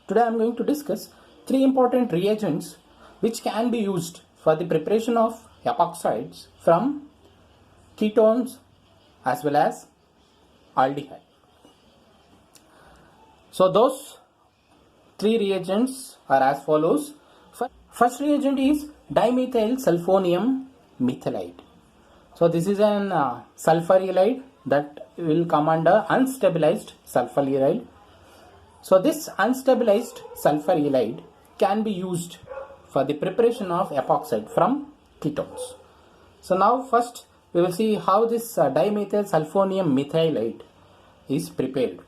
Today I am going to discuss three important reagents which can be used for the preparation of epoxides from ketones as well as aldehyde. So those three reagents are as follows. First reagent is dimethyl sulfonium methylide. So this is an sulfur halide that will come under unstabilized sulfur halide. So this unstabilized sulfur halide can be used for the preparation of epoxide from ketones. So now first we will see how this dimethyl sulfonium methylide is prepared.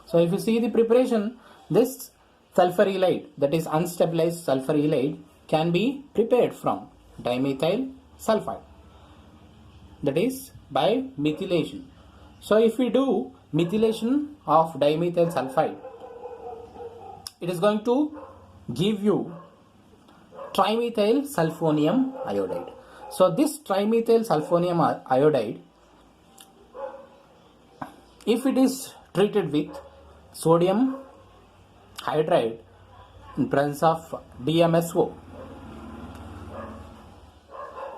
So if you see the preparation, this sulfur halide, that is unstabilized sulfur halide, can be prepared from dimethyl sulfide, that is by methylation. So if we do methylation of dimethyl sulfide, it is going to give you trimethyl sulfonium iodide. So this trimethyl sulfonium iodide, if it is treated with sodium hydride in presence of DMSO,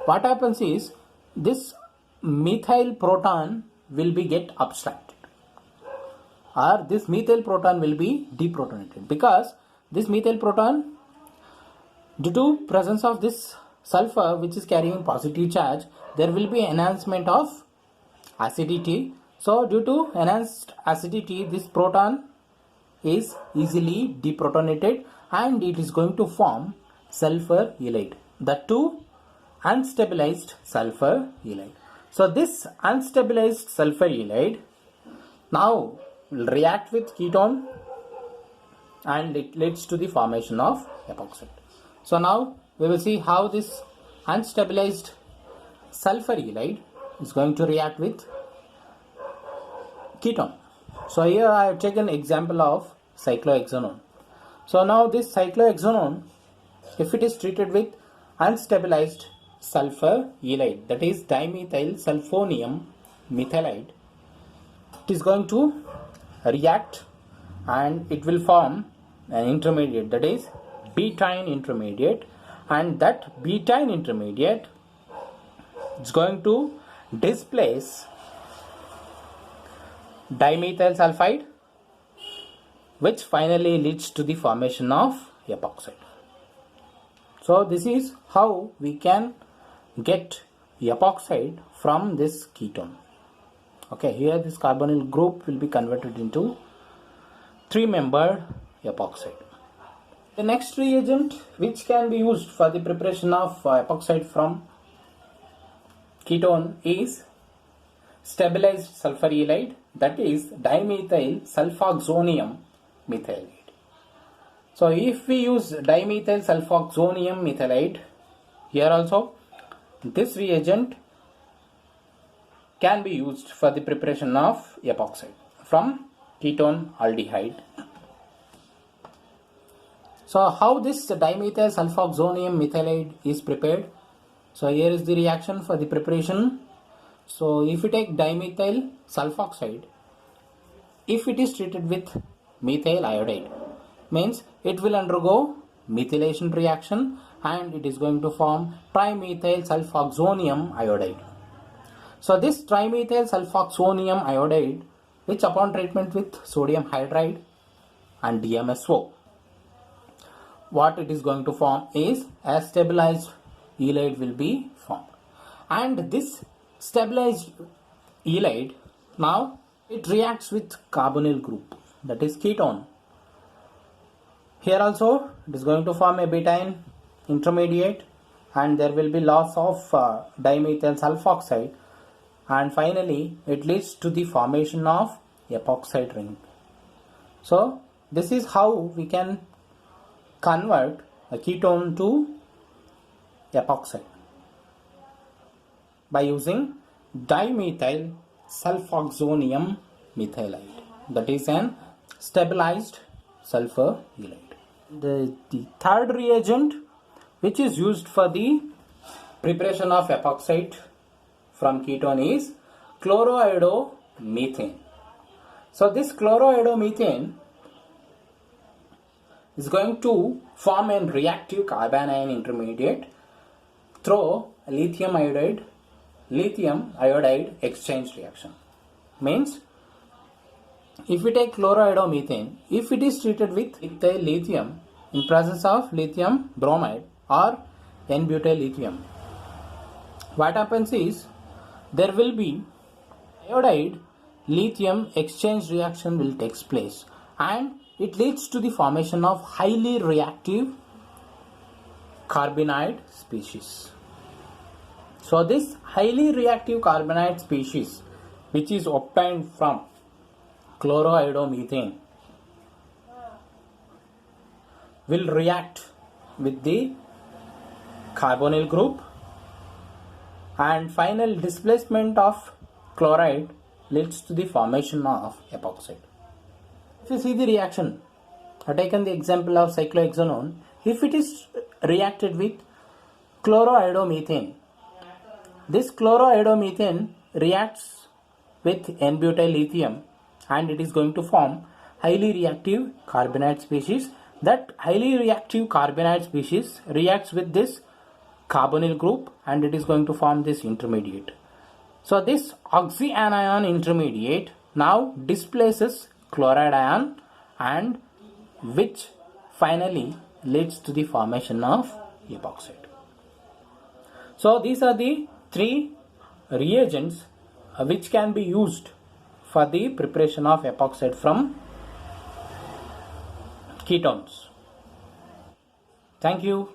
what happens is this methyl proton will be get abstracted, or this methyl proton will be deprotonated, because this methyl proton, due to presence of this sulfur which is carrying positive charge, there will be enhancement of acidity. So due to enhanced acidity, this proton is easily deprotonated and it is going to form sulfur halide, that too unstabilized sulfur halide. So this unstabilized sulfur halide now will react with ketone and it leads to the formation of epoxide. So now we will see how this unstabilized sulfur halide is going to react with ketone. So here I have taken example of cyclohexanone. So now this cyclohexanone, if it is treated with unstabilized sulfur halide, that is dimethyl sulfonium methylide, it is going to react and it will form an intermediate, that is betaine intermediate, and that betaine intermediate is going to displace dimethyl sulfide, which finally leads to the formation of epoxide. So this is how we can get epoxide from this ketone. Okay, here this carbonyl group will be converted into 3-membered epoxide. The next reagent which can be used for the preparation of epoxide from ketone is stabilized sulfur halide, that is dimethyl sulfoxonium methylide. So if we use dimethyl sulfoxonium methylide, here also this reagent can be used for the preparation of epoxide from ketone aldehyde. So how this dimethyl sulfoxonium methylide is prepared? So here is the reaction for the preparation. So if you take dimethyl sulfoxide, if it is treated with methyl iodide, means it will undergo methylation reaction and it is going to form trimethyl sulfoxonium iodide. So this trimethyl sulfoxonium iodide, which upon treatment with sodium hydride and DMSO, what it is going to form is a stabilized halide will be formed. And this stabilized halide, now it reacts with carbonyl group, that is ketone. Here also it is going to form a betaine intermediate and there will be loss of dimethyl sulfoxide, and finally it leads to the formation of epoxide ring. So this is how we can convert a ketone to epoxide by using dimethyl sulfoxonium methylide, that is an stabilized sulfur halide. The third reagent which is used for the preparation of epoxide from ketone is chloroiodomethane. So this chloroiodomethane is going to form a reactive carbon ion intermediate through lithium iodide exchange reaction. Means if we take chloroiodomethane, if it is treated with a lithium in presence of lithium bromide or n-butyl lithium, what happens is there will be iodide lithium exchange reaction will take place, and it leads to the formation of highly reactive carbonide species. So this highly reactive carbonide species, which is obtained from chloroiodomethane, will react with the carbonyl group, and final displacement of chloride leads to the formation of epoxide. If you see the reaction, I have taken the example of cyclohexanone. If it is reacted with chloroiodomethane, this chloroiodomethane reacts with n-butyl lithium and it is going to form highly reactive carbonide species. That highly reactive carbonide species reacts with this carbonyl group and it is going to form this intermediate. So this oxyanion intermediate now displaces chloride ion, and which finally leads to the formation of epoxide. So these are the three reagents which can be used for the preparation of epoxide from ketones. Thank you.